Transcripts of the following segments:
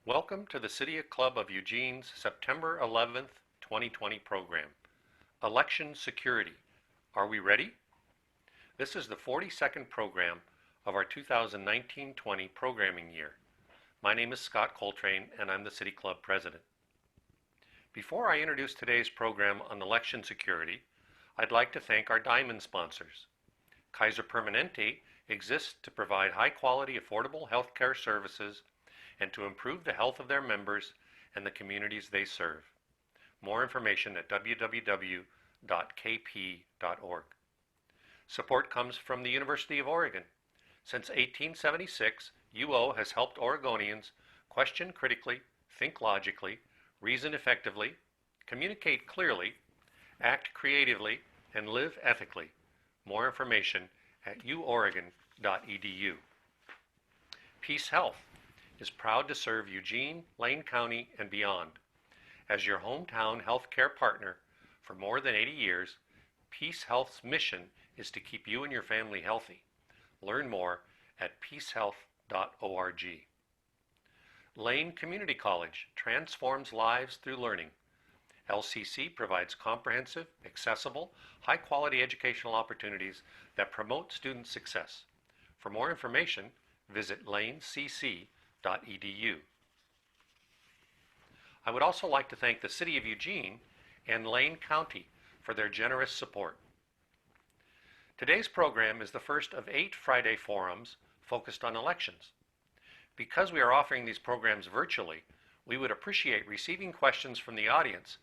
Welcome to the City Club of Eugene's September 11th, 2020 program, Election Security. Are we ready? This is the 42nd program of our 2019-20 programming year. My name is Scott Coltrane and I'm the City Club President. Before I introduce today's program on election security, I'd like to thank our diamond sponsors. Kaiser Permanente exists to provide high-quality, affordable healthcare services and to improve the health of their members and the communities they serve. More information at www.kp.org. Support comes from the University of Oregon. Since 1876, UO has helped Oregonians question critically, think logically, reason effectively, communicate clearly, act creatively, and live ethically. More information at uoregon.edu. Peace Health is proud to serve Eugene, Lane County, and beyond. As your hometown healthcare partner for more than 80 years, Peace Health's mission is to keep you and your family healthy. Learn more at peacehealth.org. Lane Community College transforms lives through learning. LCC provides comprehensive, accessible, high-quality educational opportunities that promote student success. For more information, visit lanecc.edu. I would also like to thank the City of Eugene and Lane County for their generous support. Today's program is the first of 8 Friday forums focused on elections. Because we are offering these programs virtually, we would appreciate receiving questions from the audience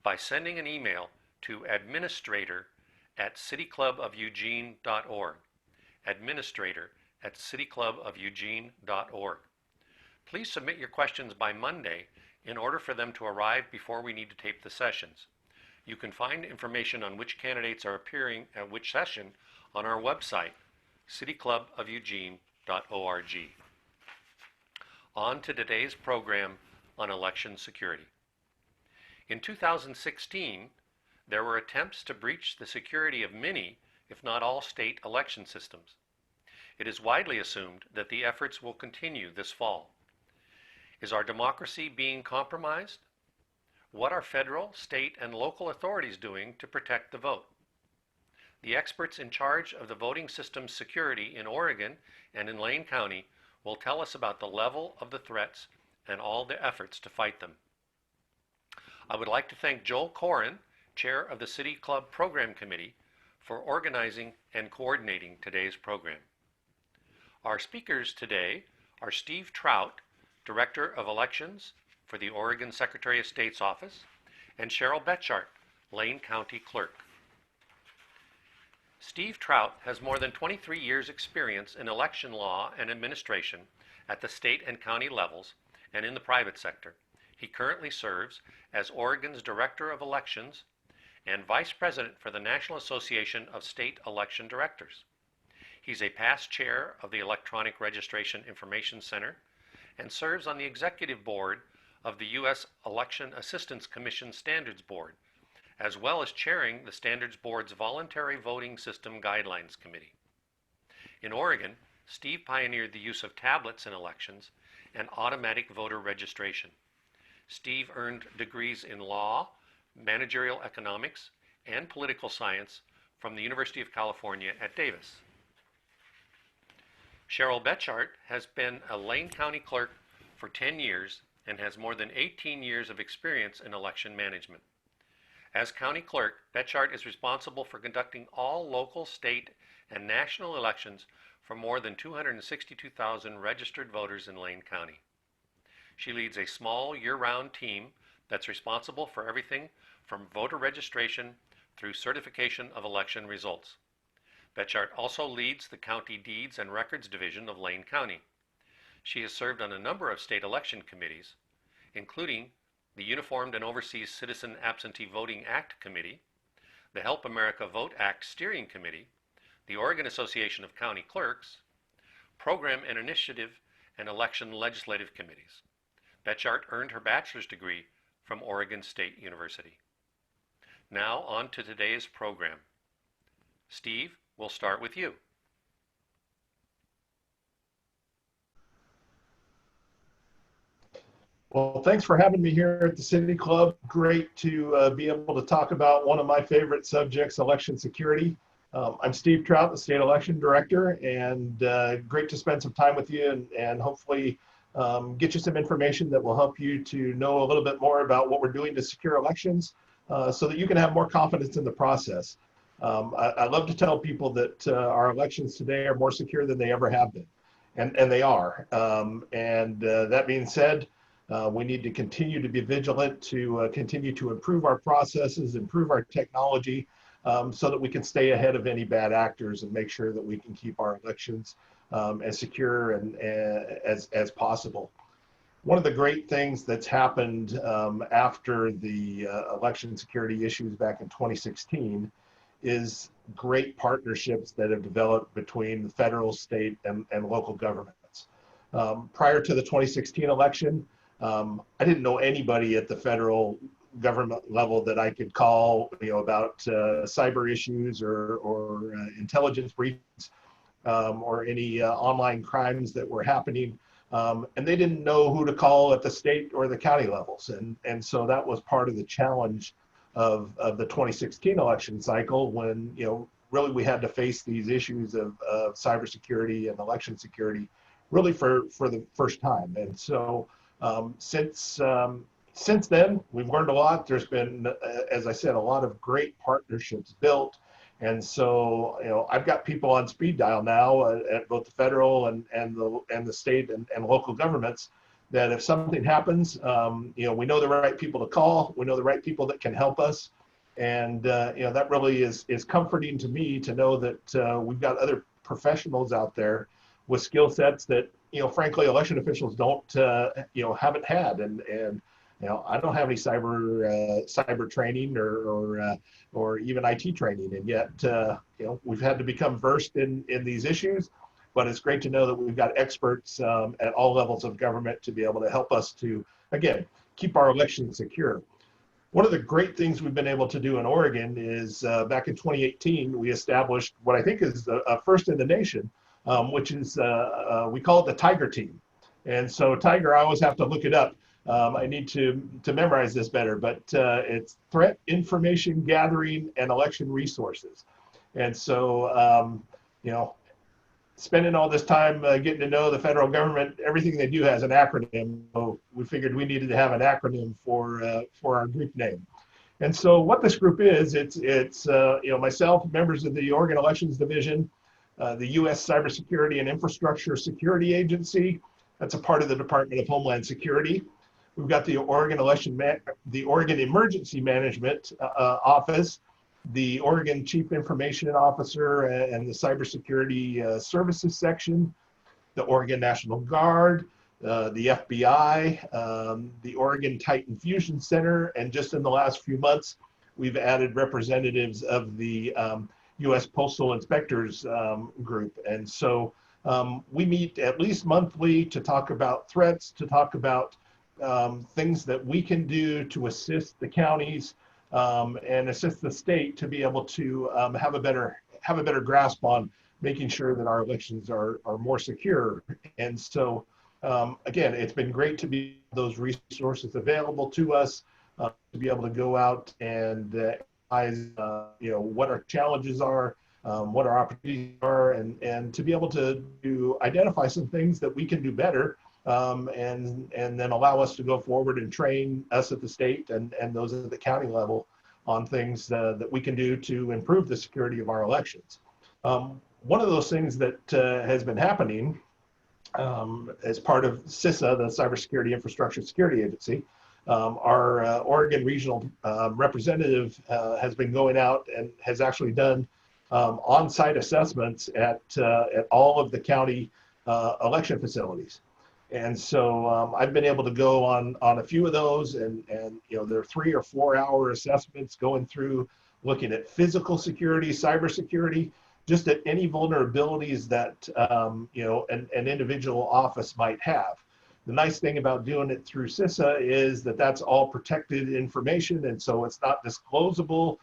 by sending an email to administrator@cityclubofeugene.org. administrator@cityclubofeugene.org. Please submit your questions by Monday in order for them to arrive before we need to tape the sessions. You can find information on which candidates are appearing at which session on our website, cityclubofeugene.org. On to today's program on election security. In 2016, there were attempts to breach the security of many, if not all, state election systems. It is widely assumed that the efforts will continue this fall. Is our democracy being compromised? What are federal, state, and local authorities doing to protect the vote? The experts in charge of the voting system's security in Oregon and in Lane County will tell us about the level of the threats and all the efforts to fight them. I would like to thank Joel Corin, Chair of the City Club Program Committee, for organizing and coordinating today's program. Our speakers today are Steve Trout, Director of Elections for the Oregon Secretary of State's Office, and Cheryl Betschart, Lane County Clerk. Steve Trout has more than 23 years' experience in election law and administration at the state and county levels and in the private sector. He currently serves as Oregon's Director of Elections and Vice President for the National Association of State Election Directors. He's a past chair of the Electronic Registration Information Center and serves on the executive board of the U.S. Election Assistance Commission Standards Board, as well as chairing the Standards Board's Voluntary Voting System Guidelines Committee. In Oregon, Steve pioneered the use of tablets in elections and automatic voter registration. Steve earned degrees in law, managerial economics, and political science from the University of California at Davis. Cheryl Betschart has been a Lane County Clerk for 10 years and has more than 18 years of experience in election management. As County Clerk, Betschart is responsible for conducting all local, state, and national elections for more than 262,000 registered voters in Lane County. She leads a small year-round team that's responsible for everything from voter registration through certification of election results. Betschart also leads the County Deeds and Records Division of Lane County. She has served on a number of state election committees, including the Uniformed and Overseas Citizen Absentee Voting Act Committee, the Help America Vote Act Steering Committee, the Oregon Association of County Clerks, Program and Initiative and Election Legislative Committees. Betschart earned her bachelor's degree from Oregon State University. Now on to today's program. Steve, we'll start with you. Well, thanks for having me here at the City Club. Great to be able to talk about one of my favorite subjects, election security. I'm Steve Trout, the State Election Director, and great to spend some time with you and hopefully get you some information that will help you to know a little bit more about what we're doing to secure elections so that you can have more confidence in the process. I love to tell people that our elections today are more secure than they ever have been, and they are. That being said, we need to continue to be vigilant to continue to improve our processes, improve our technology, so that we can stay ahead of any bad actors and make sure that we can keep our elections as secure and as possible. One of the great things that's happened after the election security issues back in 2016 is great partnerships that have developed between the federal, state, and local governments. Prior to the 2016 election, I didn't know anybody at the federal government level that I could call, about cyber issues or intelligence briefings or any online crimes that were happening. And they didn't know who to call at the state or the county levels. And so that was part of the challenge of the 2016 election cycle when, really we had to face these issues of cybersecurity and election security really for the first time. And so since then, we've learned a lot. There's been, as I said, a lot of great partnerships built. And so, I've got people on speed dial now at both the federal and the state and local governments that if something happens, we know the right people to call. We know the right people that can help us. And, that really is comforting to me to know that we've got other professionals out there with skill sets that, frankly, election officials don't, haven't had. And I don't have any cyber training or even IT training, and yet, we've had to become versed in these issues. But it's great to know that we've got experts at all levels of government to be able to help us to, again, keep our elections secure. One of the great things we've been able to do in Oregon is back in 2018, we established what I think is a first in the nation, which is, we call it the Tiger Team. And so Tiger, I always have to look it up. I need to memorize this better, but it's Threat Information Gathering and Election Resources. And so, spending all this time getting to know the federal government, everything they do has an acronym. So we figured we needed to have an acronym for our group name. And so what this group is, it's myself, members of the Oregon Elections Division, the U.S. Cybersecurity and Infrastructure Security Agency. That's a part of the Department of Homeland Security. We've got the Oregon Emergency Management Office, the Oregon Chief Information Officer and the Cybersecurity Services Section, the Oregon National Guard, the FBI, the Oregon Titan Fusion Center, and just in the last few months, we've added representatives of the U.S. Postal Inspectors Group. And so we meet at least monthly to talk about threats, to talk about things that we can do to assist the counties and assist the state to be able to have a better grasp on making sure that our elections are more secure. And so, again, it's been great to be those resources available to us to be able to go out and analyze, what our challenges are, what our opportunities are, and to be able to identify some things that we can do better. And then allow us to go forward and train us at the state and those at the county level on things that we can do to improve the security of our elections. One of those things that has been happening as part of CISA, the Cybersecurity Infrastructure Security Agency, our Oregon regional representative has been going out and has actually done on-site assessments at all of the county election facilities. And so I've been able to go on a few of those, and they're 3 or 4 hour assessments going through looking at physical security, cybersecurity, just at any vulnerabilities that an individual office might have. The nice thing about doing it through CISA is that that's all protected information, and so it's not disclosable,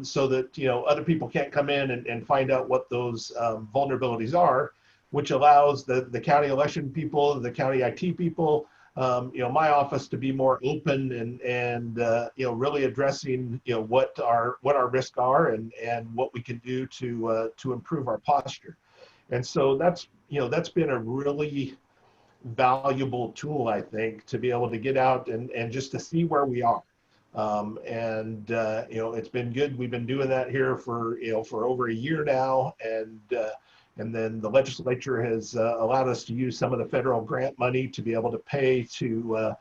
so that other people can't come in and find out what those vulnerabilities are, which allows the county election people, the county IT people, my office to be more open and really addressing, what our risks are and what we can do to improve our posture. And so that's been a really valuable tool, I think, to be able to get out and just to see where we are. It's been good. We've been doing that here for over a year now. And then the legislature has allowed us to use some of the federal grant money to be able to pay to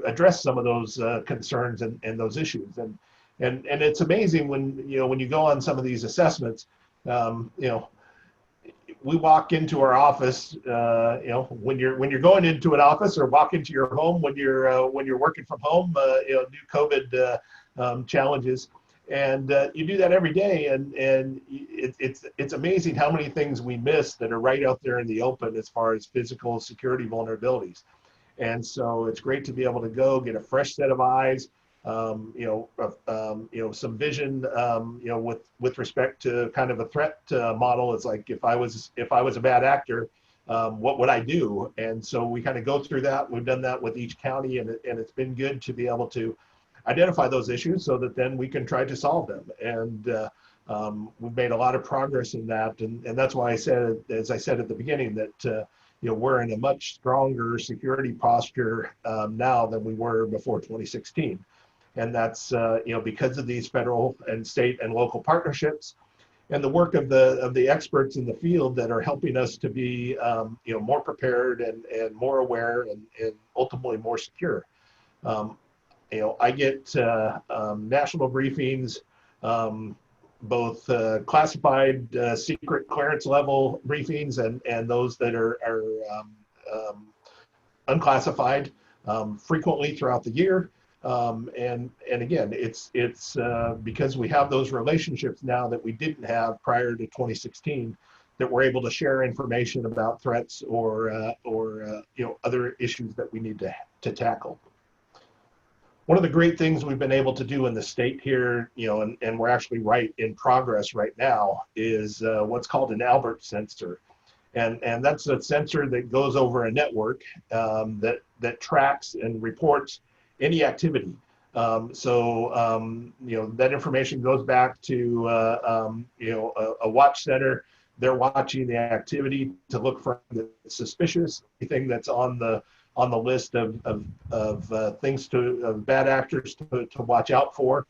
address some of those concerns and those issues. And it's amazing when you go on some of these assessments, we walk into our office, when you're going into an office or walk into your home when you're working from home, new COVID challenges, and you do that every day, and it's amazing how many things we miss that are right out there in the open as far as physical security vulnerabilities. And so it's great to be able to go get a fresh set of eyes, some vision, with respect to kind of a threat model. It's like, if I was a bad actor, what would I do? And so we kind of go through that. We've done that with each county, and it's been good to be able to identify those issues so that then we can try to solve them. And we've made a lot of progress in that. And that's why I said, as I said at the beginning, that we're in a much stronger security posture now than we were before 2016. And that's because of these federal and state and local partnerships and the work of the experts in the field that are helping us to be more prepared and more aware and ultimately more secure. I get national briefings, both classified secret clearance level briefings and those that are unclassified frequently throughout the year. And again, it's because we have those relationships now that we didn't have prior to 2016, that we're able to share information about threats or other issues that we need to tackle. One of the great things we've been able to do in the state here, and we're actually right in progress right now, is what's called an Albert sensor. And that's a sensor that goes over a network that tracks and reports any activity. That information goes back to a watch center. They're watching the activity to look for the suspicious, anything that's on the list of things of bad actors to watch out for.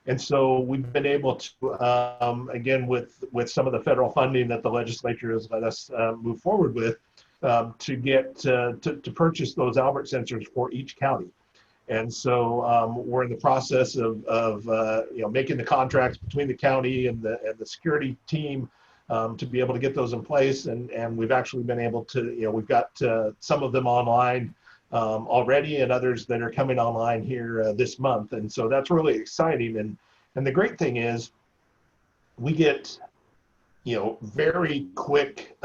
And so we've been able to, again, with some of the federal funding that the legislature has let us move forward with, to get to purchase those Albert sensors for each county. And so we're in the process of making the contracts between the county and the security team to be able to get those in place. And we've actually been able to, we've got some of them online already, and others that are coming online here this month. And so that's really exciting. And the great thing is we get, very quick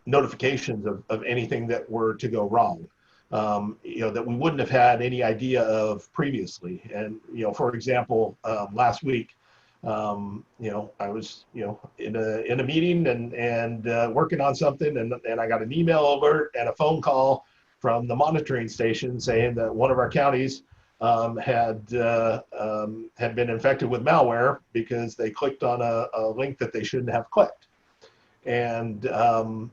notifications of anything that were to go wrong. That we wouldn't have had any idea of previously. And, for example, last week, I was, in a meeting and working on something, and I got an email alert and a phone call from the monitoring station saying that one of our counties had been infected with malware because they clicked on a link that they shouldn't have clicked. And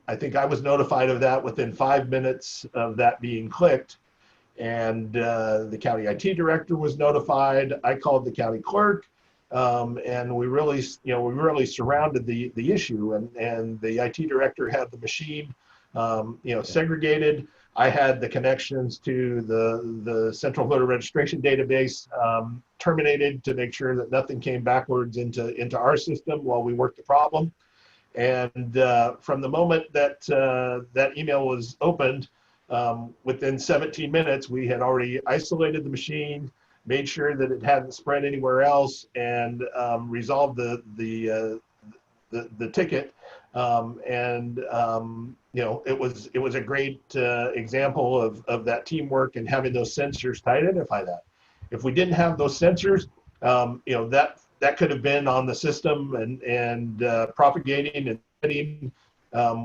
I think I was notified of that within 5 minutes of that being clicked. And the county IT director was notified. I called the county clerk, and we really surrounded the issue. And the IT director had the machine, segregated. I had the connections to the central voter registration database terminated to make sure that nothing came backwards into our system while we worked the problem. And from the moment that that email was opened, within 17 minutes, we had already isolated the machine, made sure that it hadn't spread anywhere else, and resolved the ticket. It was a great example of that teamwork and having those sensors to identify that. If we didn't have those sensors, that could have been on the system and propagating and spreading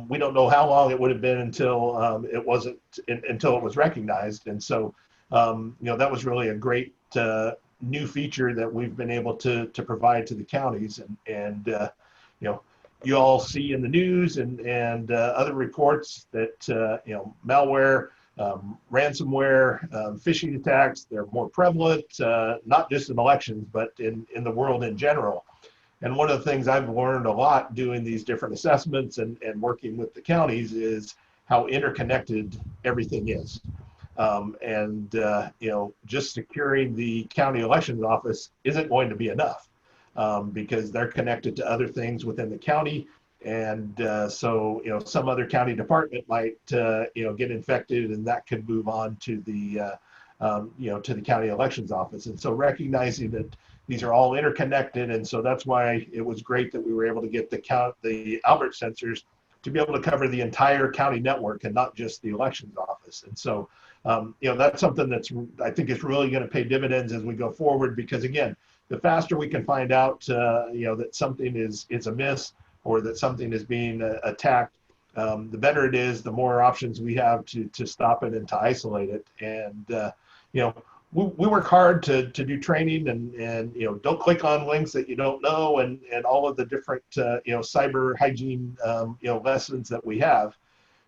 we don't know how long it would have been until until it was recognized. And so, that was really a great new feature that we've been able to provide to the counties. And you all see in the news and other reports that malware, ransomware, phishing attacks, they're more prevalent, not just in elections, but in the world in general. And one of the things I've learned a lot doing these different assessments and working with the counties is how interconnected everything is. Just securing the county elections office isn't going to be enough because they're connected to other things within the county. And so some other county department might, get infected, and that could move on to the, to the county elections office. And so recognizing that these are all interconnected, and so that's why it was great that we were able to get the Albert sensors to be able to cover the entire county network and not just the elections office. And so, that's something that's, I think, is really going to pay dividends as we go forward, because again, the faster we can find out, that something is amiss or that something is being attacked, the better it is, the more options we have to stop it and to isolate it. And, we work hard to do training and don't click on links that you don't know, and all of the different cyber hygiene lessons that we have.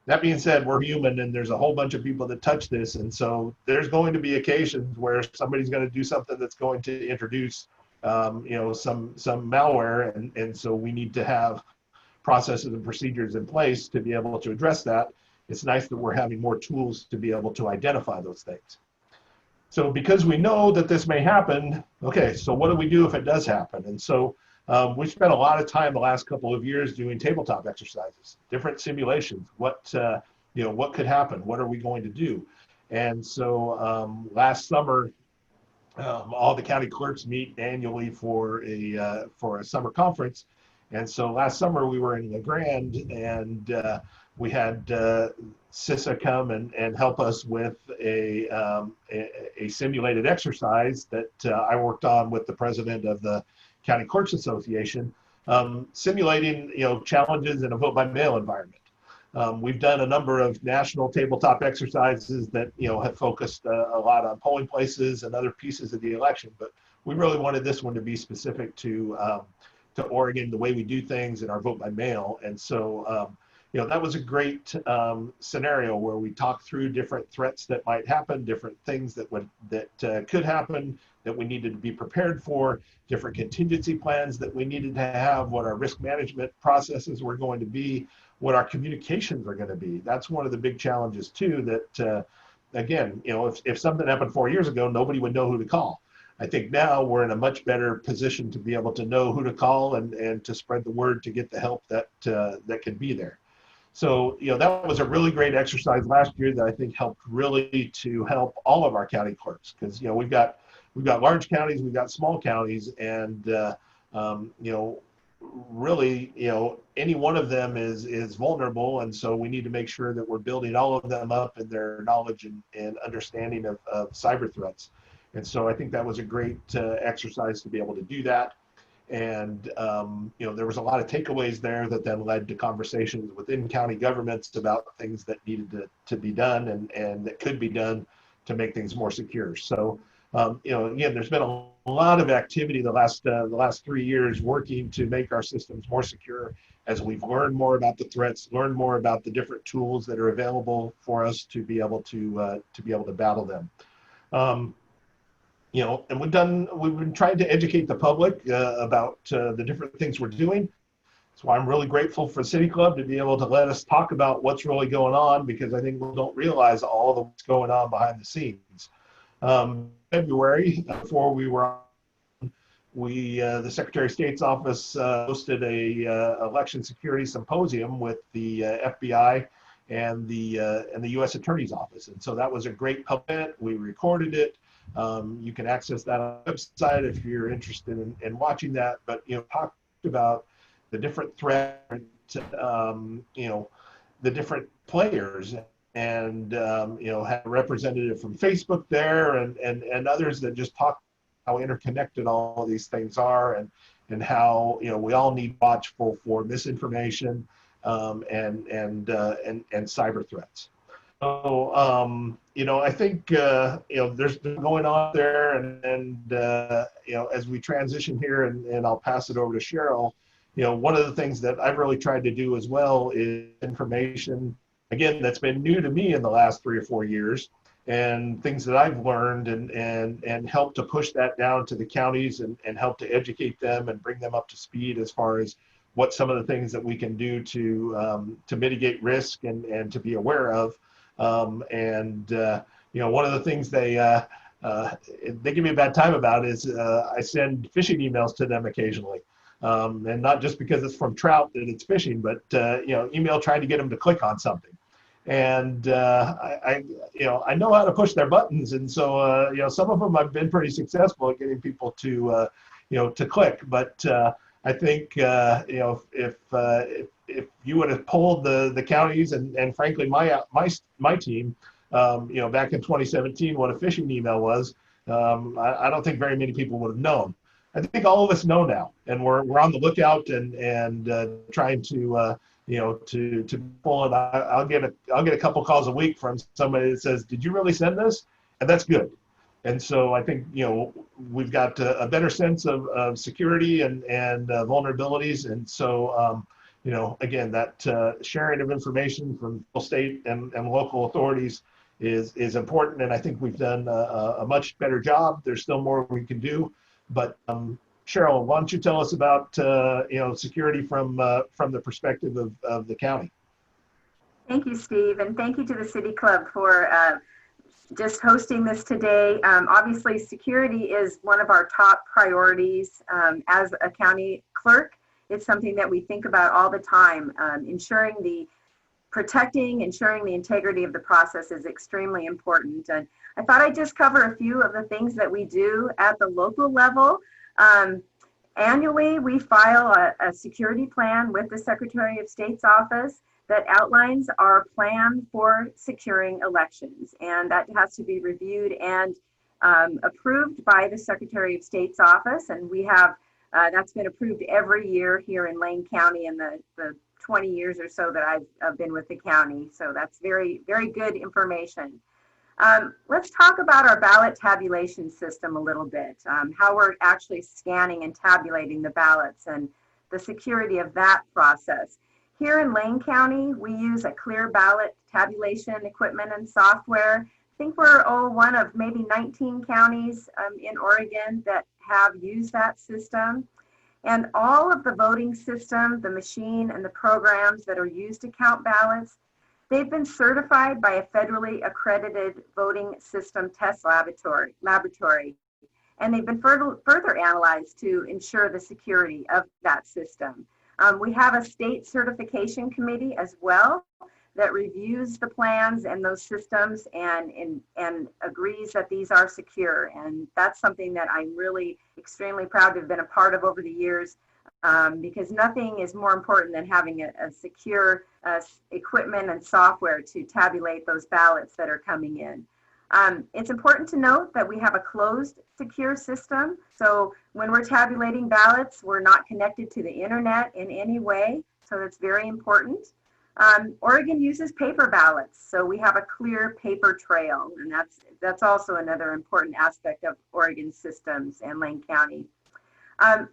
That being said, we're human, and there's a whole bunch of people that touch this, and so there's going to be occasions where somebody's going to do something that's going to introduce some malware, and so we need to have processes and procedures in place to be able to address that. It's nice that we're having more tools to be able to identify those things. So because we know that this may happen, okay, so what do we do if it does happen? And so we spent a lot of time the last couple of years doing tabletop exercises, different simulations. What could happen? What are we going to do? And so last summer, all the county clerks meet annually for a summer conference. And so last summer we were in LeGrand, and we had CISA come and help us with a simulated exercise that I worked on with the president of the County Clerks Association, simulating challenges in a vote by mail environment. We've done a number of national tabletop exercises that have focused a lot on polling places and other pieces of the election, but we really wanted this one to be specific to Oregon, the way we do things in our vote by mail. And so that was a great scenario where we talked through different threats that might happen, different things that could happen that we needed to be prepared for, different contingency plans that we needed to have, what our risk management processes were going to be, what our communications are going to be. That's one of the big challenges too, that again, if something happened 4 years ago, nobody would know who to call. I think now we're in a much better position to be able to know who to call and to spread the word to get the help that can be there. So, that was a really great exercise last year that I think helped really to help all of our county clerks, because, we've got large counties, we've got small counties, and, really, any one of them is vulnerable. And so we need to make sure that we're building all of them up in their knowledge and understanding of cyber threats. And so I think that was a great exercise to be able to do that. And, there was a lot of takeaways there that then led to conversations within county governments about things that needed to be done and that could be done to make things more secure. So, again, there's been a lot of activity the last 3 years working to make our systems more secure as we've learned more about the threats, learned more about the different tools that are available for us to be able to battle them. And we've been trying to educate the public about the different things we're doing. That's why I'm really grateful for City Club to be able to let us talk about what's really going on, because I think we don't realize all of what's going on behind the scenes. February, before we were on, the Secretary of State's office hosted a election security symposium with the FBI and the U.S. Attorney's Office, and so that was a great event. We recorded it. You can access that on the website if you're interested in watching that. But talked about the different threats, the different players, and had a representative from Facebook there, and others that just talked how interconnected all of these things are, and how we all need watchful for misinformation, and cyber threats. So, I think, there's going on there, and as we transition here, and I'll pass it over to Cheryl, one of the things that I've really tried to do as well is information, again, that's been new to me in the last 3 or 4 years, and things that I've learned, and help to push that down to the counties, and help to educate them and bring them up to speed as far as what some of the things that we can do to mitigate risk, and to be aware of. One of the things they give me a bad time about is I send phishing emails to them occasionally. And not just because it's from Trout that it's phishing, but email trying to get them to click on something. And I know how to push their buttons, and so some of them I've been pretty successful at getting people to click. But I think if you would have polled the counties, and frankly my team, back in 2017, what a phishing email was, I don't think very many people would have known. I think all of us know now, and we're on the lookout, and trying to pull it. I'll get a couple calls a week from somebody that says, "Did you really send this?" And that's good. And so I think we've got a better sense of security and vulnerabilities, and so again, that sharing of information from state and local authorities is important, and I think we've done a much better job. There's still more we can do, but Cheryl, why don't you tell us about security from the perspective of the county? Thank you, Steve, and thank you to the City Club for just hosting this today. Obviously, security is one of our top priorities as a county clerk. It's something that we think about all the time. Ensuring the integrity of the process is extremely important. And I thought I'd just cover a few of the things that we do at the local level. Annually, we file a security plan with the Secretary of State's office that outlines our plan for securing elections. And that has to be reviewed and approved by the Secretary of State's office. And we have, that's been approved every year here in Lane County in the 20 years or so that I've been with the county. So that's very, very good information. Let's talk about our ballot tabulation system a little bit, how we're actually scanning and tabulating the ballots and the security of that process. Here in Lane County, we use a clear ballot tabulation equipment and software. I think we're one of maybe 19 counties in Oregon that have used that system. And all of the voting system, the machine, and the programs that are used to count ballots, they've been certified by a federally accredited voting system test laboratory, and they've been further analyzed to ensure the security of that system. We have a state certification committee as well that reviews the plans and those systems and agrees that these are secure. And that's something that I'm really extremely proud to have been a part of over the years, because nothing is more important than having a secure equipment and software to tabulate those ballots that are coming in. It's important to note that we have a closed, secure system. So when we're tabulating ballots, we're not connected to the internet in any way. So that's very important. Oregon uses paper ballots, so we have a clear paper trail, and that's also another important aspect of Oregon systems and Lane County.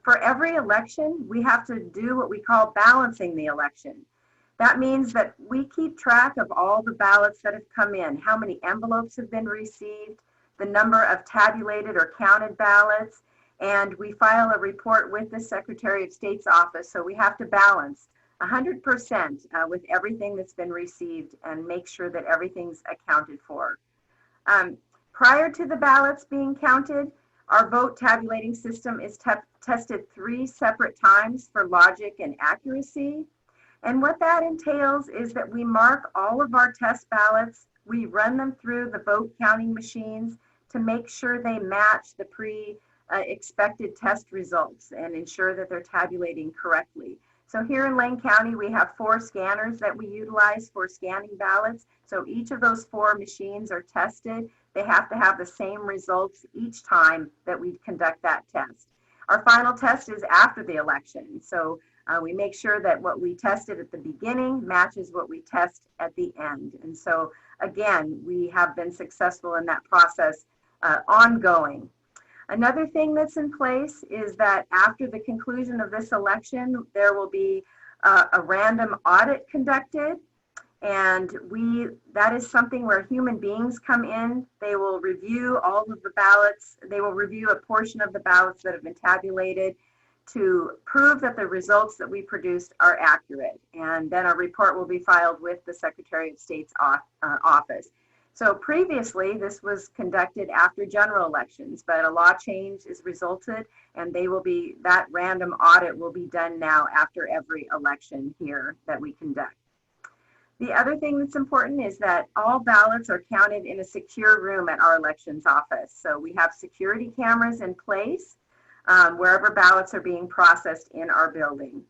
For every election, we have to do what we call balancing the election. That means that we keep track of all the ballots that have come in, how many envelopes have been received, the number of tabulated or counted ballots, and we file a report with the Secretary of State's office. So we have to balance 100% with everything that's been received and make sure that everything's accounted for. Prior to the ballots being counted, our vote tabulating system is tested 3 separate times for logic and accuracy. And what that entails is that we mark all of our test ballots, we run them through the vote counting machines to make sure they match the expected test results and ensure that they're tabulating correctly. So here in Lane County, we have 4 scanners that we utilize for scanning ballots. So each of those 4 machines are tested. They have to have the same results each time that we conduct that test. Our final test is after the election. So We make sure that what we tested at the beginning matches what we test at the end. And so, again, we have been successful in that process ongoing. Another thing that's in place is that after the conclusion of this election, there will be a random audit conducted. And that is something where human beings come in. They will review all of the ballots. They will review a portion of the ballots that have been tabulated to prove that the results that we produced are accurate. And then a report will be filed with the Secretary of State's office. So previously, this was conducted after general elections, but a law change is resulted, and that random audit will be done now after every election here that we conduct. The other thing that's important is that all ballots are counted in a secure room at our elections office. So we have security cameras in place wherever ballots are being processed in our building.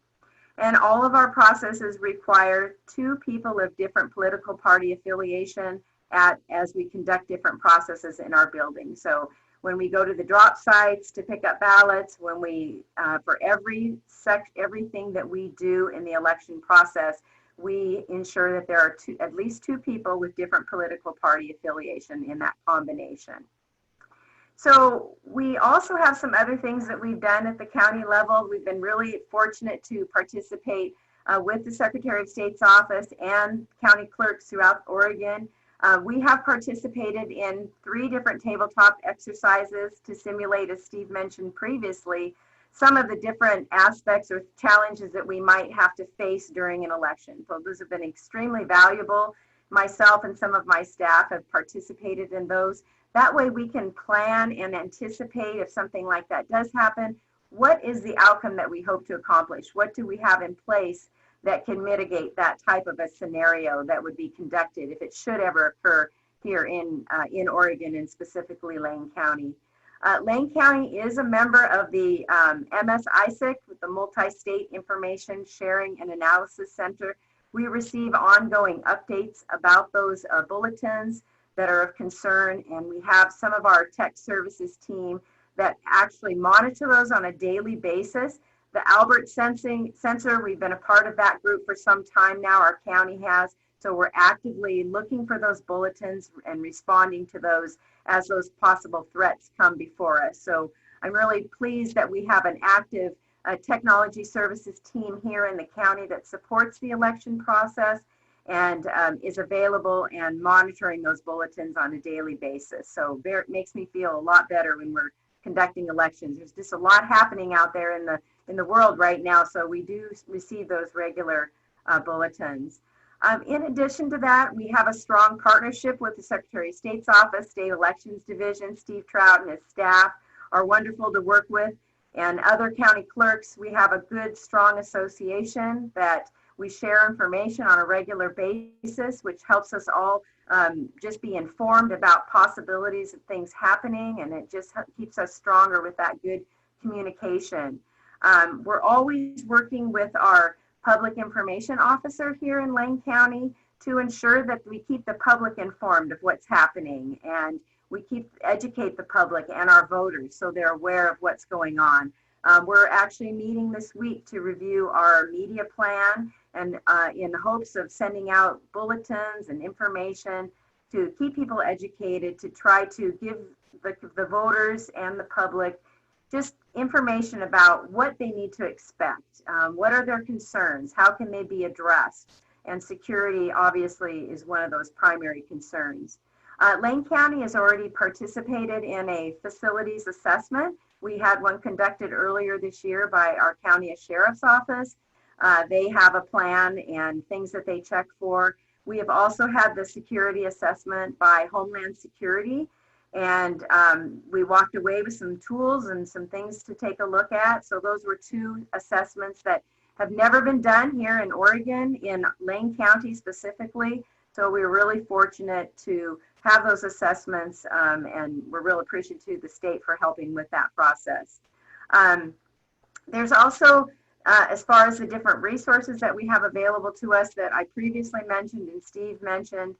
And all of our processes require 2 people of different political party affiliation as we conduct different processes in our building. So when we go to the drop sites to pick up ballots, when we, for everything that we do in the election process, we ensure that there are at least 2 people with different political party affiliation in that combination. So we also have some other things that we've done at the county level. We've been really fortunate to participate with the Secretary of State's office and county clerks throughout Oregon. We have participated in 3 different tabletop exercises to simulate, as Steve mentioned previously, some of the different aspects or challenges that we might have to face during an election. So those have been extremely valuable. Myself and some of my staff have participated in those. That way we can plan and anticipate if something like that does happen. What is the outcome that we hope to accomplish? What do we have in place that can mitigate that type of a scenario that would be conducted if it should ever occur here in Oregon and specifically Lane County? Lane County is a member of the MS-ISAC, with the Multi-State Information Sharing and Analysis Center. We receive ongoing updates about those bulletins that are of concern, and we have some of our tech services team that actually monitor those on a daily basis. The Albert Sensor, we've been a part of that group for some time now, our county has, so we're actively looking for those bulletins and responding to those as those possible threats come before us. So I'm really pleased that we have an active technology services team here in the county that supports the election process and is available and monitoring those bulletins on a daily basis. So it makes me feel a lot better when we're conducting elections. There's just a lot happening out there in the world right now, so we do receive those regular bulletins. In addition to that, we have a strong partnership with the Secretary of State's office, State Elections Division. Steve Trout and his staff are wonderful to work with, and other county clerks. We have a good, strong association that we share information on a regular basis, which helps us all just be informed about possibilities of things happening, and it just keeps us stronger with that good communication. We're always working with our public information officer here in Lane County to ensure that we keep the public informed of what's happening, and we educate the public and our voters so they're aware of what's going on. We're actually meeting this week to review our media plan, and in hopes of sending out bulletins and information to keep people educated, to try to give the voters and the public just information about what they need to expect. What are their concerns? How can they be addressed? And security obviously is one of those primary concerns. Lane County has already participated in a facilities assessment. We had one conducted earlier this year by our county sheriff's office. They have a plan and things that they check for. We have also had the security assessment by Homeland Security, and we walked away with some tools and some things to take a look at. So those were 2 assessments that have never been done here in Oregon, in Lane County specifically. So we're really fortunate to have those assessments, and we're real appreciative to the state for helping with that process. There's also, as far as the different resources that we have available to us that I previously mentioned and Steve mentioned,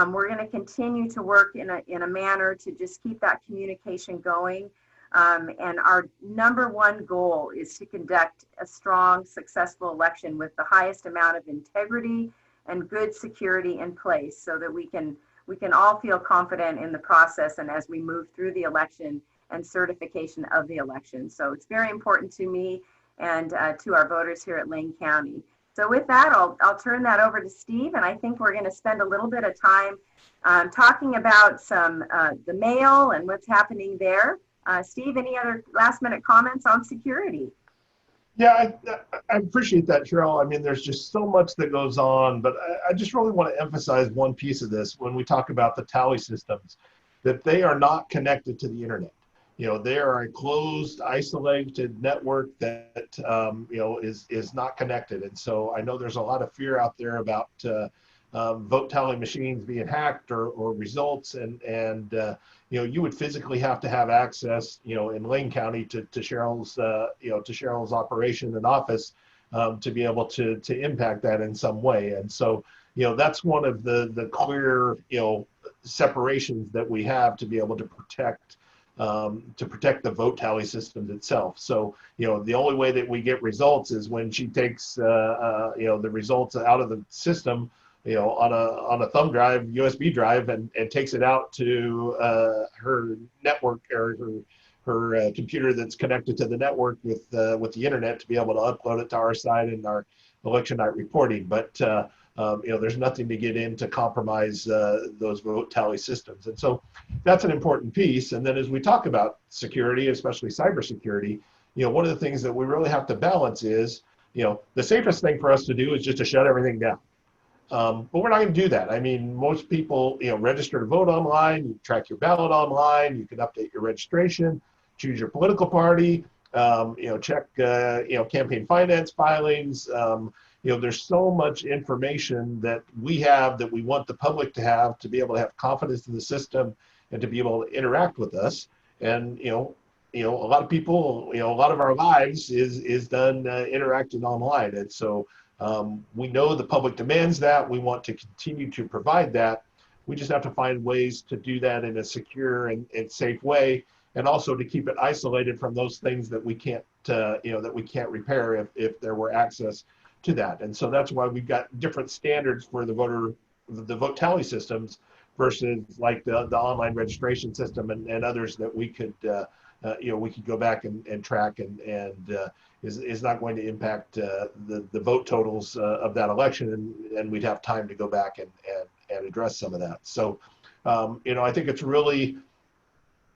we're going to continue to work in a manner to just keep that communication going. And our number one goal is to conduct a strong, successful election with the highest amount of integrity and good security in place, so that we can all feel confident in the process and as we move through the election and certification of the election. So it's very important to me and to our voters here at Lane County. So with that, I'll turn that over to Steve, and I think we're going to spend a little bit of time talking about some the mail and what's happening there. Steve, any other last minute comments on security? Yeah, I appreciate that, Cheryl. I mean, there's just so much that goes on, but I just really want to emphasize one piece of this when we talk about the tally systems, that they are not connected to the internet. You know, they are a closed, isolated network that, you know, is not connected. And so I know there's a lot of fear out there about vote tally machines being hacked or results, and you know, you would physically have to have access, you know, in Lane County to Cheryl's you know, to Cheryl's operation and office to be able to impact that in some way. And so, you know, that's one of the clear, you know, separations that we have to be able to protect the vote tally system itself. So, you know, the only way that we get results is when she takes you know, the results out of the system, you know, on a thumb drive, USB drive, and takes it out to her network, or her computer that's connected to the network with the internet, to be able to upload it to our site and our election night reporting. But you know, there's nothing to get in to compromise those vote tally systems. And so that's an important piece. And then as we talk about security, especially cybersecurity, you know, one of the things that we really have to balance is, you know, the safest thing for us to do is just to shut everything down. But we're not going to do that. I mean, most people, you know, register to vote online, you track your ballot online, you can update your registration, choose your political party, you know, check, you know, campaign finance filings. You know, there's so much information that we have that we want the public to have, to be able to have confidence in the system and to be able to interact with us. And, you know, a lot of people, you know, a lot of our lives is done interacting online. And so we know the public demands that. We want to continue to provide that. We just have to find ways to do that in a secure and safe way, and also to keep it isolated from those things that we can't, you know, that we can't repair if there were access to that. And so that's why we've got different standards for the vote tally systems versus like the online registration system and others that we could, you know, we could go back and track and is not going to impact the vote totals of that election, and we'd have time to go back and address some of that. So, you know, I think it's really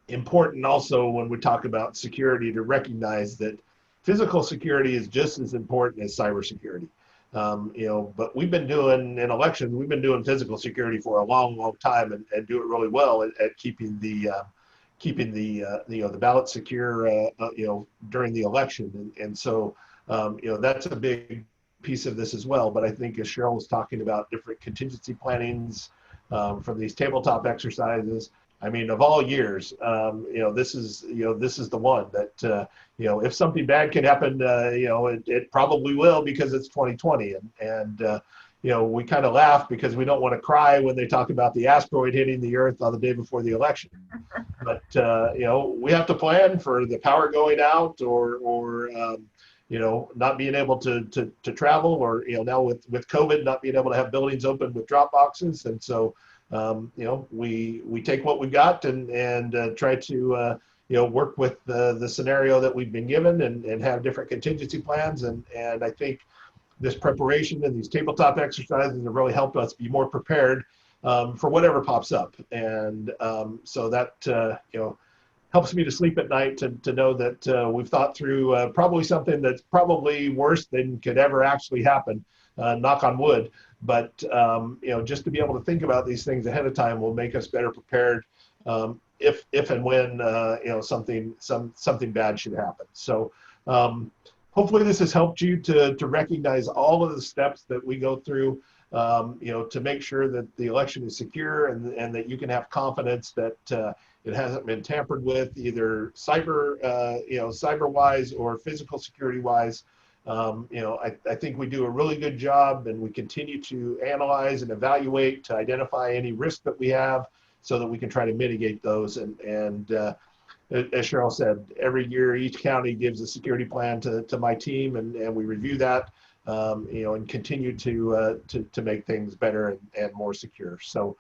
important also when we talk about security to recognize that physical security is just as important as cybersecurity. You know, but we've been doing in elections, we've been doing physical security for a long, long time, and do it really well at keeping the you know, the ballot secure, you know, during the election. And so, you know, that's a big piece of this as well. But I think, as Cheryl was talking about, different contingency plannings from these tabletop exercises, I mean, of all years, you know, this is the one that, you know, if something bad can happen, you know, it probably will, because it's 2020. And you know, we kind of laugh because we don't want to cry when they talk about the asteroid hitting the Earth on the day before the election. But, you know, we have to plan for the power going out, or you know, not being able to travel, or, you know, now with COVID, not being able to have buildings open with drop boxes. And so, you know, we take what we've got and try to, you know, work with the scenario that we've been given, and have different contingency plans. And I think this preparation and these tabletop exercises have really helped us be more prepared for whatever pops up. And so that, you know, helps me to sleep at night to know that we've thought through probably something that's probably worse than could ever actually happen, knock on wood. But, you know, just to be able to think about these things ahead of time will make us better prepared if and when, you know, something bad should happen. So hopefully this has helped you to recognize all of the steps that we go through, you know, to make sure that the election is secure, and that you can have confidence that it hasn't been tampered with, either you know, cyber-wise or physical security-wise. You know, I think we do a really good job, and we continue to analyze and evaluate to identify any risk that we have, so that we can try to mitigate those. And as Cheryl said, every year each county gives a security plan to my team, and we review that, and continue to make things better and more secure. So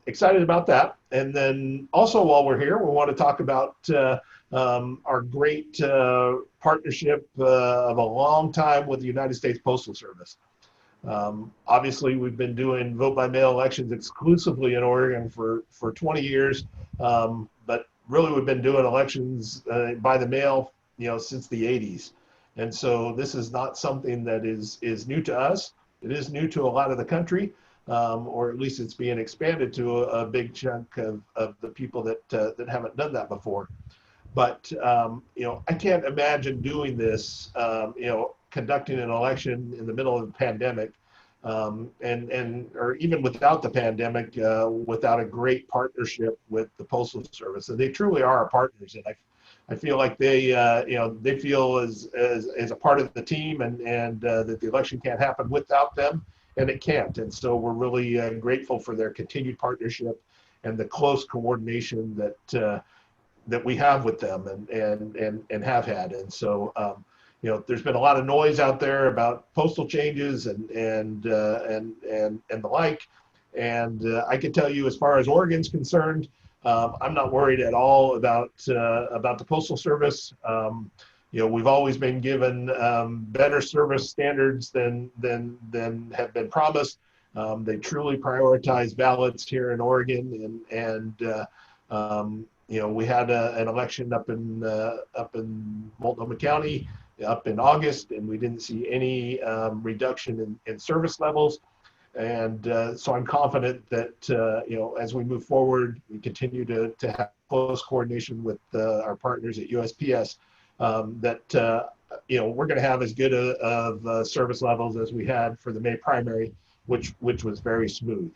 excited about that. And then also while we're here, we want to talk about our great partnership of a long time with the United States Postal Service. Obviously, we've been doing vote by mail elections exclusively in Oregon for 20 years, but really we've been doing elections by the mail, since the 80s. And so this is not something that is new to us. It is new to a lot of the country, or at least it's being expanded to a big chunk of the people that haven't done that before. But I can't imagine doing this, conducting an election in the middle of the pandemic, or even without the pandemic, without a great partnership with the Postal Service. And they truly are our partners, and I feel like they feel as a part of the team, and that the election can't happen without them, and it can't. And so we're really grateful for their continued partnership and the close coordination that we have with them and have had. And so there's been a lot of noise out there about postal changes and the like. And I can tell you, as far as Oregon's concerned, I'm not worried at all about the Postal Service. We've always been given better service standards than have been promised. They truly prioritize ballots here in Oregon, and we had an election up in Multnomah County up in August, and we didn't see any reduction in service levels. And so I'm confident that as we move forward, we continue to have close coordination with our partners at USPS, that we're going to have as good of service levels as we had for the May primary, which was very smooth.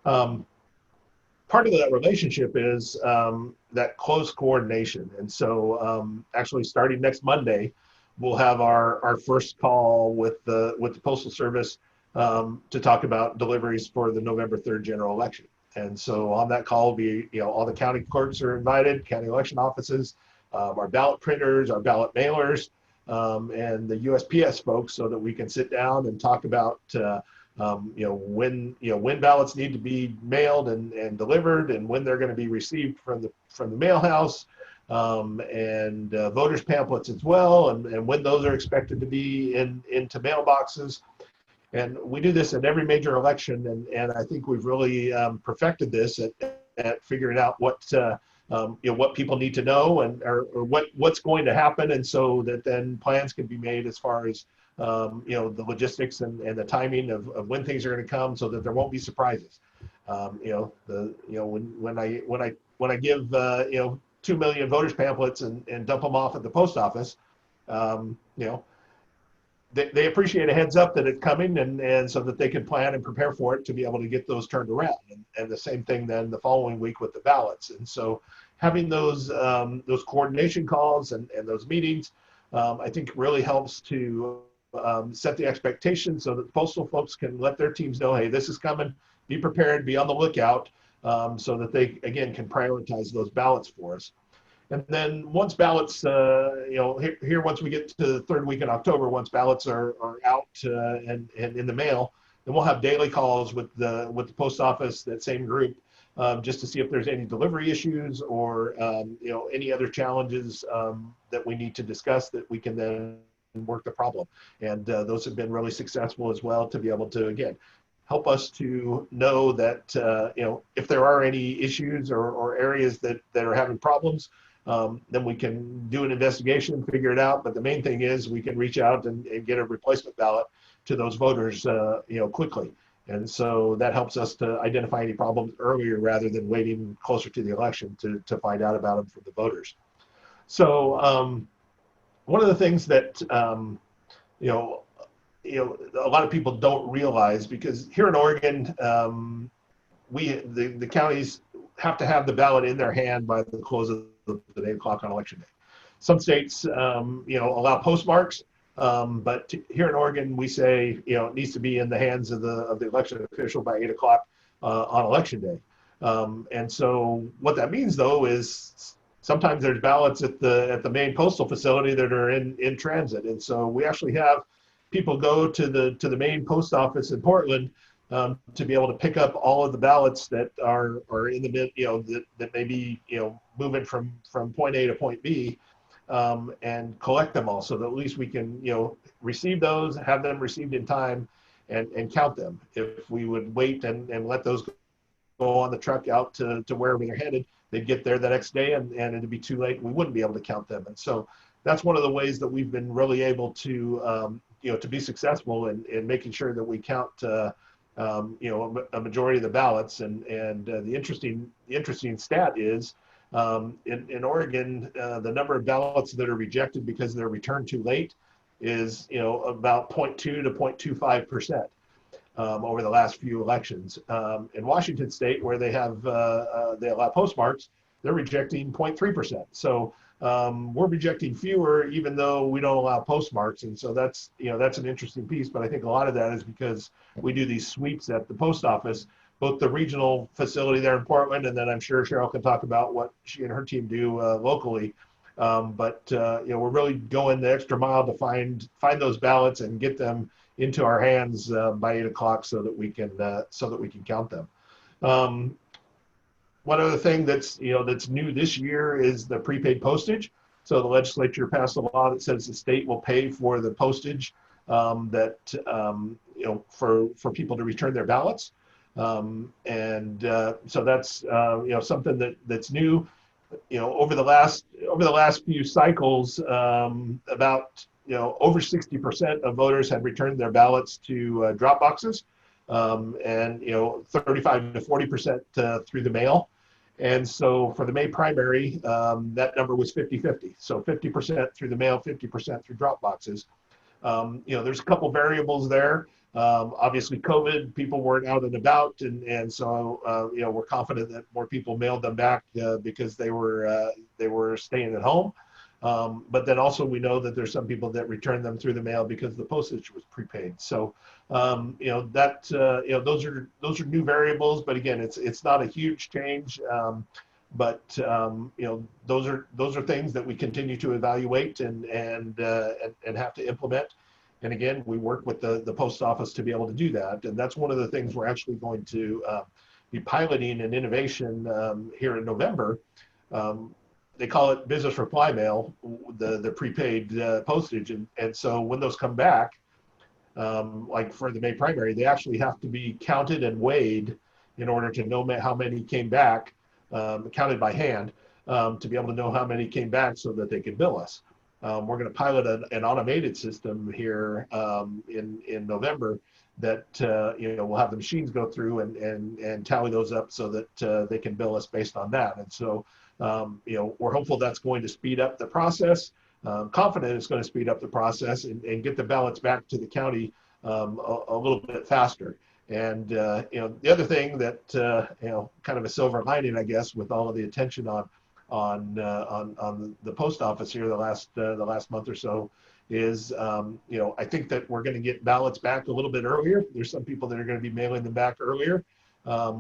Part of that relationship is that close coordination. And so actually starting next Monday, we'll have our first call with the Postal Service to talk about deliveries for the November 3rd general election. And so on that call will be, all the county clerks are invited, county election offices, our ballot printers, our ballot mailers, and the USPS folks, so that we can sit down and talk about when ballots need to be mailed and delivered, and when they're going to be received from the mail house, and voters pamphlets as well, and when those are expected to be into mailboxes. And we do this at every major election, and I think we've really perfected this at figuring out what people need to know, or what's going to happen, and so that then plans can be made as far as the logistics and the timing of when things are going to come, so that there won't be surprises. When I give 2 million voters pamphlets and dump them off at the post office, they appreciate a heads up that it's coming, and so that they can plan and prepare for it to be able to get those turned around. And the same thing then the following week with the ballots. And so having those coordination calls and those meetings, I think really helps to set the expectation, so that the postal folks can let their teams know, hey, this is coming, be prepared, be on the lookout, so that they, again, can prioritize those ballots for us. And then once ballots, here once we get to the third week in October, once ballots are out and in the mail, then we'll have daily calls with the post office, that same group, just to see if there's any delivery issues or any other challenges that we need to discuss, that we can then work the problem. And those have been really successful as well, to be able to, again, help us to know that if there are any issues or areas that are having problems, then we can do an investigation, figure it out. But the main thing is we can reach out and get a replacement ballot to those voters quickly. And so that helps us to identify any problems earlier, rather than waiting closer to the election to find out about them from the voters. So one of the things that a lot of people don't realize, because here in Oregon, the counties have to have the ballot in their hand by the close of the 8 o'clock on election day. Some states, allow postmarks, but here in Oregon, we say, it needs to be in the hands of the election official by 8 o'clock on election day. And so what that means, though, is sometimes there's ballots at the main postal facility that are in transit. And so we actually have people go to the main post office in Portland to be able to pick up all of the ballots that are in the mid, that may be, moving from point A to point B, and collect them all so that at least we can, receive those, have them received in time, and count them. If we would wait and let those go on the truck out to wherever they're headed, they'd get there the next day and it'd be too late. We wouldn't be able to count them. And so that's one of the ways that we've been really able to, to be successful in making sure that we count, a majority of the ballots. And the interesting stat is, in Oregon, the number of ballots that are rejected because they're returned too late is, about 0.2 to 0.25%. Over the last few elections. In Washington State, where they have they allow postmarks, they're rejecting 0.3%. So we're rejecting fewer, even though we don't allow postmarks. And so that's an interesting piece. But I think a lot of that is because we do these sweeps at the post office, both the regional facility there in Portland, and then I'm sure Cheryl can talk about what she and her team do locally. But we're really going the extra mile to find those ballots and get them into our hands by 8 o'clock so that we can count them. One other thing that's new this year is the prepaid postage. So the legislature passed a law that says the state will pay for the postage for people to return their ballots. So that's something that's new. Over the last few cycles, about over 60% of voters had returned their ballots to drop boxes, and 35 to 40% through the mail. And so for the May primary, that number was 50-50. So 50% through the mail, 50% through drop boxes. There's a couple variables there. Obviously, COVID, people weren't out and about, and so we're confident that more people mailed them back because they were staying at home. But then also we know that there's some people that return them through the mail because the postage was prepaid. So those are new variables. But again, it's not a huge change. But those are things that we continue to evaluate and have to implement. And again, we work with the post office to be able to do that. And that's one of the things we're actually going to be piloting an innovation here in November. They call it business reply mail, the prepaid postage. And so when those come back, like for the May primary, they actually have to be counted and weighed in order to know how many came back, counted by hand, to be able to know how many came back so that they can bill us. We're going to pilot an automated system here in November that we'll have the machines go through and tally those up so that they can bill us based on that. And so we're hopeful that's going to speed up the process. Confident it's going to speed up the process and get the ballots back to the county a little bit faster. And the other thing that kind of a silver lining, I guess, with all of the attention on the post office here the last month or so is I think that we're going to get ballots back a little bit earlier. There's some people that are going to be mailing them back earlier,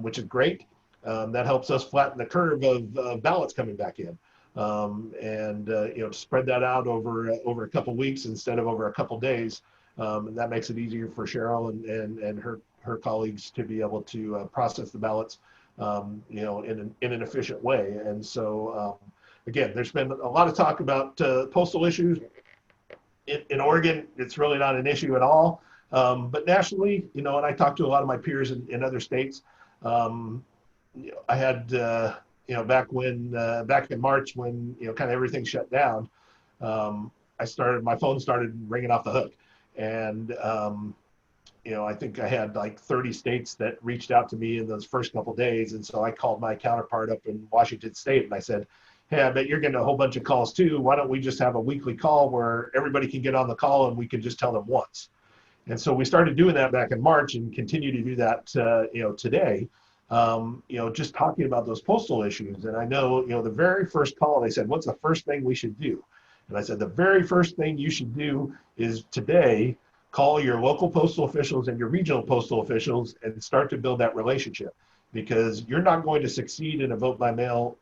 which is great. That helps us flatten the curve of ballots coming back in, and spread that out over a couple weeks instead of over a couple days. And that makes it easier for Cheryl and her colleagues to be able to process the ballots in an efficient way. And so again, there's been a lot of talk about postal issues. In Oregon, it's really not an issue at all. But nationally, and I talked to a lot of my peers in other states. I had back in March when kind of everything shut down, my phone started ringing off the hook, and I think I had like 30 states that reached out to me in those first couple of days. And so I called my counterpart up in Washington State and I said, hey, I bet you're getting a whole bunch of calls too. Why don't we just have a weekly call where everybody can get on the call and we can just tell them once? And so we started doing that back in March and continue to do that, today, just talking about those postal issues. And I know, the very first call, they said, what's the first thing we should do? And I said, the very first thing you should do is today, call your local postal officials and your regional postal officials and start to build that relationship, because you're not going to succeed in a vote by mail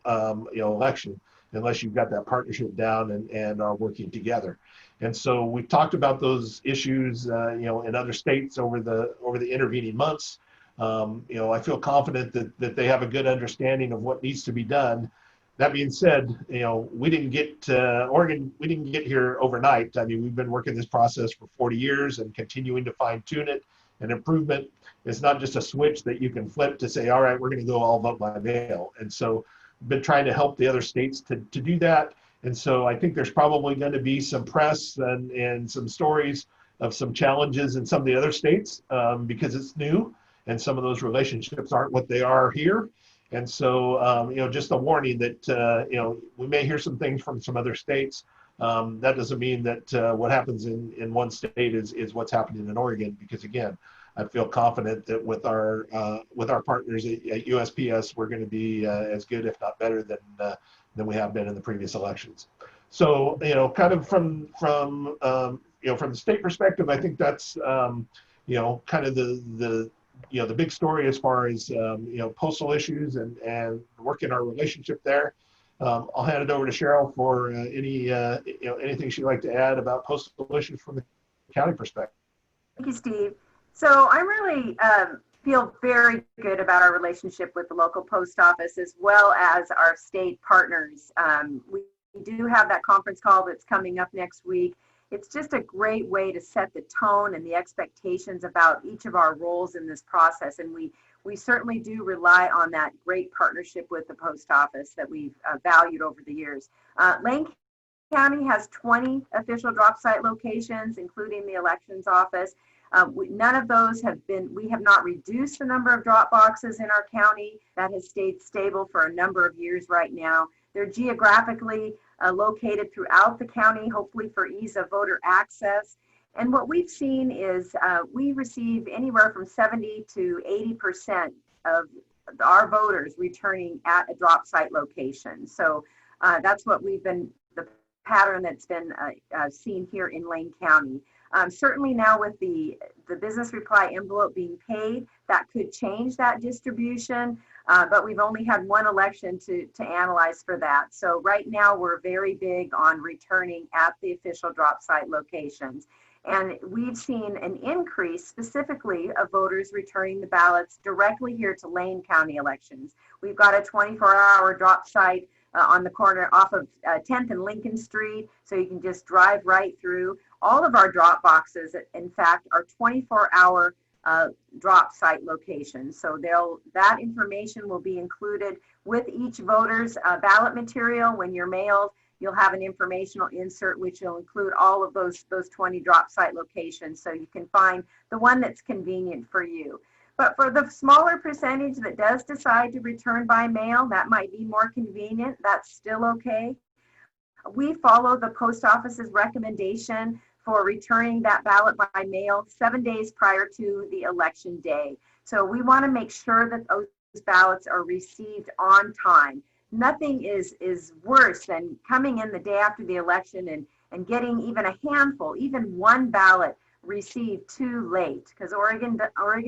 election unless you've got that partnership down and are working together. And so we've talked about those issues, in other states over the intervening months. I feel confident that they have a good understanding of what needs to be done. That being said, we didn't get Oregon. We didn't get here overnight. I mean, we've been working this process for 40 years and continuing to fine tune it. And improvement is not just a switch that you can flip to say, all right, we're going to go all vote by mail. And so, we've been trying to help the other states to do that. And so, I think there's probably going to be some press and some stories of some challenges in some of the other states because it's new and some of those relationships aren't what they are here. And so, just a warning that, we may hear some things from some other states. That doesn't mean that what happens in one state is what's happening in Oregon, because again, I feel confident that with our partners at USPS, we're going to be as good, if not better, than we have been in the previous elections. So, kind of from the state perspective, I think that's kind of the big story as far as postal issues and working our relationship there. I'll hand it over to Cheryl for anything she'd like to add about postal issues from the county perspective. Thank you, Steve. So I really feel very good about our relationship with the local post office as well as our state partners. We do have that conference call that's coming up next week. It's just a great way to set the tone and the expectations about each of our roles in this process. And we certainly do rely on that great partnership with the post office that we've valued over the years. Lane County has 20 official drop site locations, including the elections office. None of those we have not reduced the number of drop boxes in our county. That has stayed stable for a number of years right now. They're geographically located throughout the county, hopefully for ease of voter access. And what we've seen is we receive anywhere from 70 to 80% of our voters returning at a drop site location. So that's what the pattern that's been seen here in Lane County. Certainly now with the business reply envelope being paid, that could change that distribution, but we've only had one election to analyze for that. So right now we're very big on returning at the official drop site locations. And we've seen an increase specifically of voters returning the ballots directly here to Lane County elections. We've got a 24-hour drop site on the corner off of 10th and Lincoln Street, so you can just drive right through. All of our drop boxes, in fact, are 24-hour drop site locations. So that information will be included with each voter's ballot material. When you're mailed, you'll have an informational insert which will include all of those 20 drop site locations, so you can find the one that's convenient for you. But for the smaller percentage that does decide to return by mail, that might be more convenient. That's still okay. We follow the post office's recommendation for returning that ballot by mail 7 days prior to the election day. So we want to make sure that those ballots are received on time. Nothing is worse than coming in the day after the election and getting even a handful, even one ballot received too late, because Oregon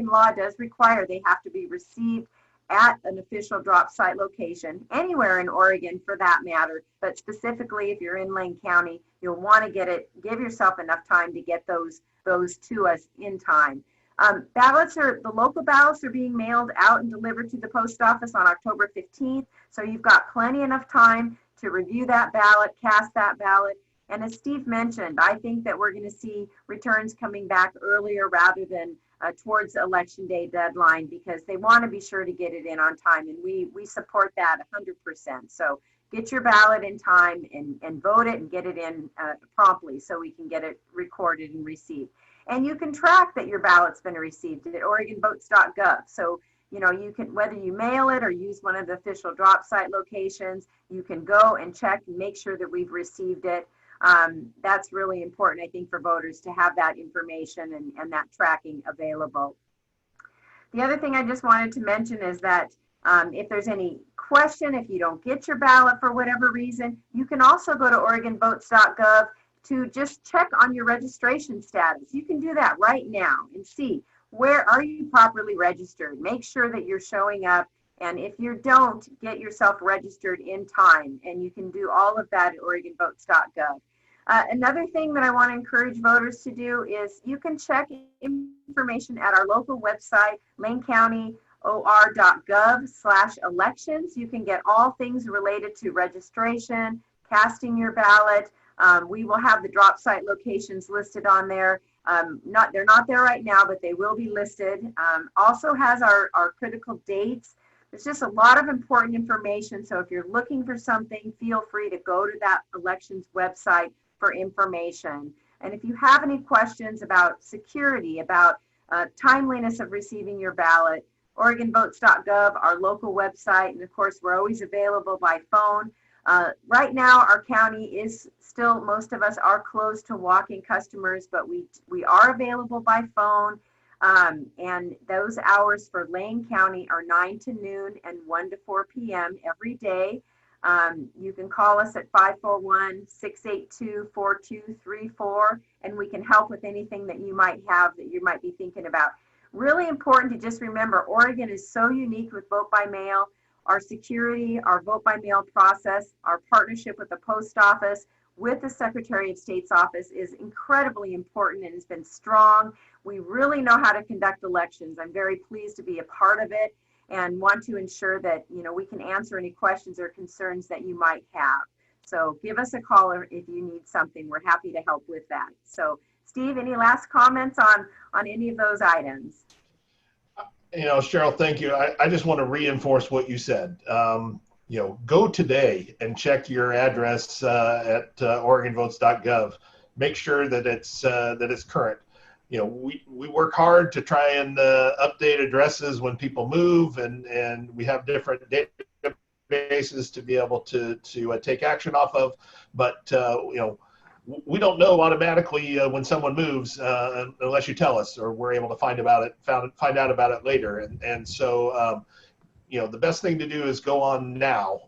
law does require they have to be received at an official drop site location, anywhere in Oregon for that matter, but specifically if you're in Lane County, you'll want to give yourself enough time to get those to us in time. The local ballots are being mailed out and delivered to the post office on October 15th, so you've got plenty enough time to review that ballot, cast that ballot. And as Steve mentioned, I think that we're going to see returns coming back earlier rather than towards the election day deadline, because they want to be sure to get it in on time. And we support that 100%. So get your ballot in time and vote it and get it in promptly so we can get it recorded and received. And you can track that your ballot's been received at OregonVotes.gov. So, you can, whether you mail it or use one of the official drop site locations, you can go and check and make sure that we've received it. That's really important, I think, for voters to have that information and that tracking available. The other thing I just wanted to mention is that if there's any question, if you don't get your ballot for whatever reason, you can also go to OregonVotes.gov to just check on your registration status. You can do that right now and see where are you properly registered. Make sure that you're showing up And if you don't, get yourself registered in time, and you can do all of that at OregonVotes.gov. Another thing that I want to encourage voters to do is you can check information at our local website, lanecountyor.gov/elections. You can get all things related to registration, casting your ballot. We will have the drop site locations listed on there. They're not there right now, but they will be listed. Also has our critical dates. There's just a lot of important information. So if you're looking for something, feel free to go to that elections website for information. And if you have any questions about security, about timeliness of receiving your ballot, OregonVotes.gov, our local website, and of course, we're always available by phone. Right now, our county is still, most of us are closed to walk-in customers, but we are available by phone. And those hours for Lane County are 9 to noon and 1 to 4 p.m. every day. You can call us at 541-682-4234, and we can help with anything that you might have that you might be thinking about. Really important to just remember, Oregon is so unique with vote by mail. Our security, our vote by mail process, our partnership with the post office, with the Secretary of State's office is incredibly important and has been strong. We really know how to conduct elections. I'm very pleased to be a part of it and want to ensure that, you know, we can answer any questions or concerns that you might have. So give us a call if you need something. We're happy to help with that. So Steve, any last comments on any of those items? You know, Cheryl, thank you. I just want to reinforce what you said. You know, go today and check your address at OregonVotes.gov. Make sure that it's current. You know, we work hard to try and update addresses when people move, and we have different databases to be able to take action off of. But you know, we don't know automatically when someone moves unless you tell us, or we're able to find out about it later. And so you know, the best thing to do is go on now,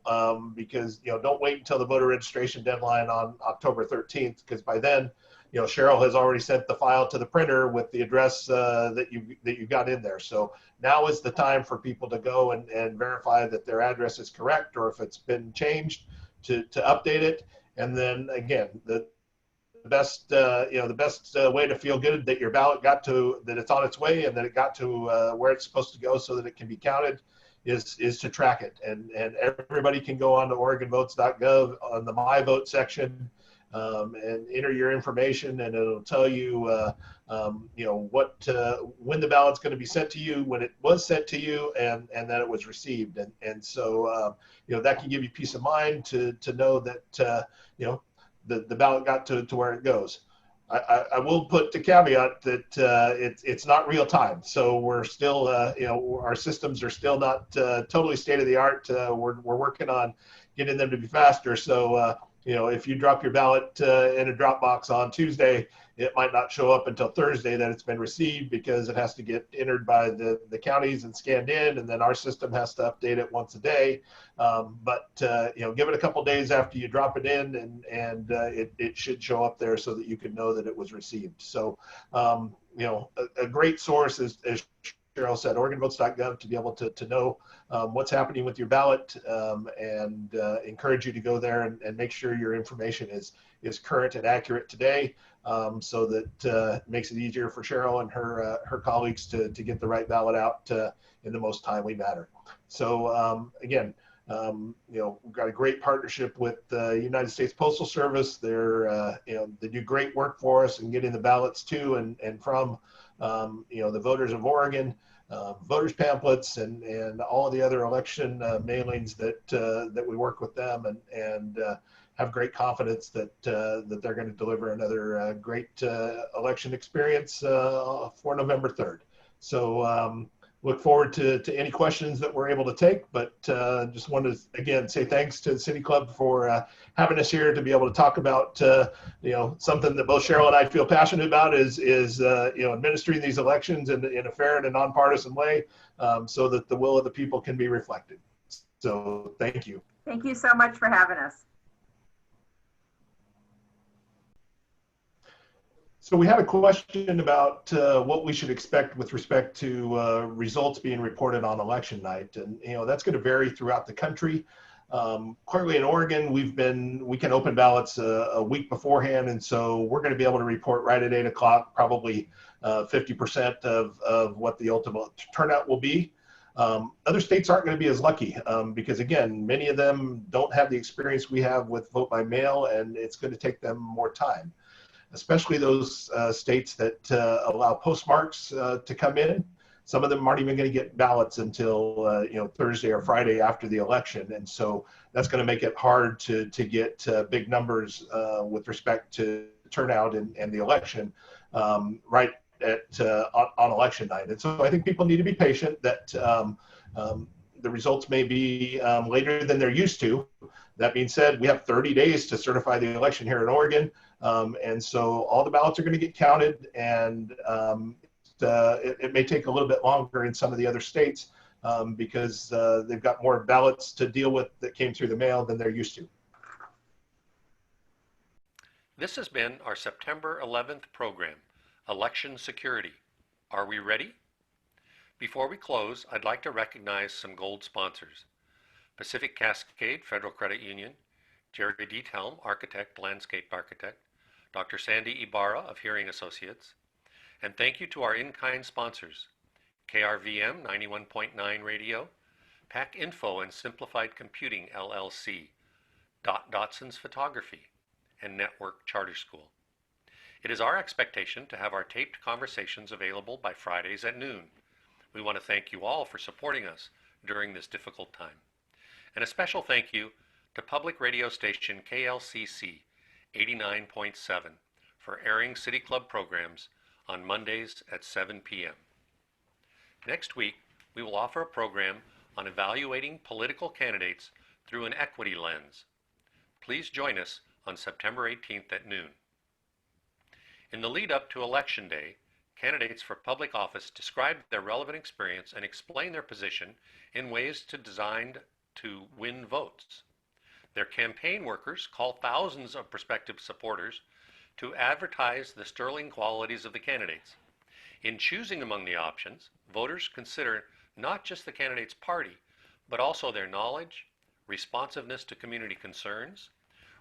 because, you know, don't wait until the voter registration deadline on October 13th, because by then, you know, Cheryl has already sent the file to the printer with the address that you got in there. So now is the time for people to go and verify that their address is correct, or if it's been changed, to update it. And then again, the best way to feel good that your ballot that it's on its way and that it got to where it's supposed to go so that it can be counted is to track it. And everybody can go on to OregonVotes.gov on the My Vote section and enter your information, and it'll tell you you know, when the ballot's going to be sent to you, when it was sent to you, and that it was received. And so you know, that can give you peace of mind to know that you know, the ballot got to where it goes. I will put the caveat that it's not real time, so we're still you know, our systems are still not totally state of the art. We're working on getting them to be faster. So you know, if you drop your ballot in a drop box on Tuesday, it might not show up until Thursday that it's been received, because it has to get entered by the counties and scanned in, and then our system has to update it once a day. But you know, give it a couple days after you drop it in, and it should show up there so that you can know that it was received. So you know, a great source is, as Cheryl said, OregonVotes.gov, to be able to know what's happening with your ballot, and encourage you to go there and make sure your information is current and accurate today, so that it makes it easier for Cheryl and her colleagues to get the right ballot out in the most timely manner. So again, you know, we've got a great partnership with the United States Postal Service. They're you know, they do great work for us in getting the ballots to and from you know, the voters of Oregon, voters pamphlets, and all of the other election mailings that we work with them, and have great confidence that they're going to deliver another great election experience for November 3rd. So look forward to any questions that we're able to take, but just wanted to again say thanks to the City Club for having us here to be able to talk about you know, something that both Cheryl and I feel passionate about is you know, administering these elections in a fair and a nonpartisan way, so that the will of the people can be reflected. So thank you. Thank you so much for having us. So we had a question about what we should expect with respect to results being reported on election night, and that's going to vary throughout the country. Clearly, in Oregon, we can open ballots a week beforehand, and so we're going to be able to report right at 8 o'clock, probably 50% of what the ultimate turnout will be. Other states aren't going to be as lucky because, again, many of them don't have the experience we have with vote by mail, and it's going to take them more time, especially those states that allow postmarks to come in. Some of them aren't even going to get ballots until Thursday or Friday after the election, and so that's going to make it hard to get big numbers with respect to turnout and the election right at on election night. And so I think people need to be patient that the results may be later than they're used to. That being said, we have 30 days to certify the election here in Oregon. And so all the ballots are going to get counted, and it may take a little bit longer in some of the other states because they've got more ballots to deal with that came through the mail than they're used to. This has been our September 11th program, Election Security. Are we ready? Before we close, I'd like to recognize some gold sponsors: Pacific Cascade Federal Credit Union, Jerry Diethelm, Architect, Landscape Architect, Dr. Sandy Ibarra of Hearing Associates, and thank you to our in-kind sponsors: KRVM 91.9 Radio, PAC Info and Simplified Computing LLC, Dotson's Photography, and Network Charter School. It is our expectation to have our taped conversations available by Fridays at noon. We want to thank you all for supporting us during this difficult time. And a special thank you to public radio station KLCC 89.7 for airing City Club programs on Mondays at 7 p.m. Next week, we will offer a program on evaluating political candidates through an equity lens. Please join us on September 18th at noon. In the lead up to Election Day, candidates for public office describe their relevant experience and explain their position in ways designed to win votes. Their campaign workers call thousands of prospective supporters to advertise the sterling qualities of the candidates. In choosing among the options, voters consider not just the candidate's party, but also their knowledge, responsiveness to community concerns,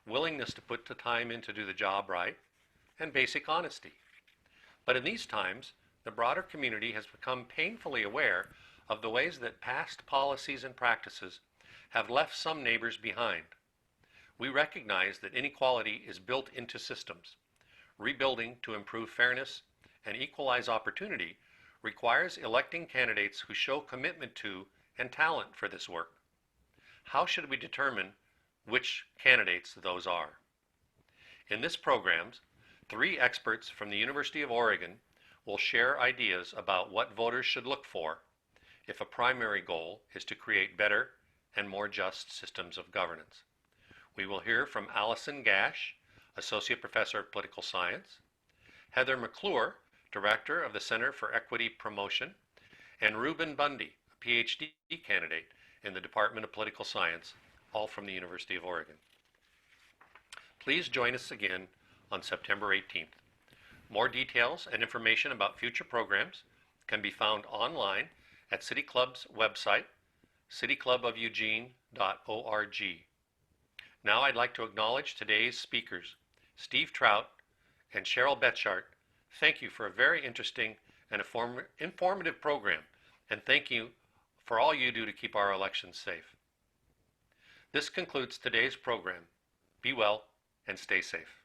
willingness to put the time in to do the job right, and basic honesty. But in these times, the broader community has become painfully aware of the ways that past policies and practices have left some neighbors behind. We recognize that inequality is built into systems. Rebuilding to improve fairness and equalize opportunity requires electing candidates who show commitment to and talent for this work. How should we determine which candidates those are? In this program, 3 experts from the University of Oregon will share ideas about what voters should look for if a primary goal is to create better and more just systems of governance. We will hear from Allison Gash, Associate Professor of Political Science, Heather McClure, Director of the Center for Equity Promotion, and Reuben Bundy, a PhD candidate in the Department of Political Science, all from the University of Oregon. Please join us again on September 18th. More details and information about future programs can be found online at City Club's website, cityclubofelugene.org. Now I'd like to acknowledge today's speakers, Steve Trout and Cheryl Betschart. Thank you for a very interesting and informative program, and thank you for all you do to keep our elections safe. This concludes today's program. Be well and stay safe.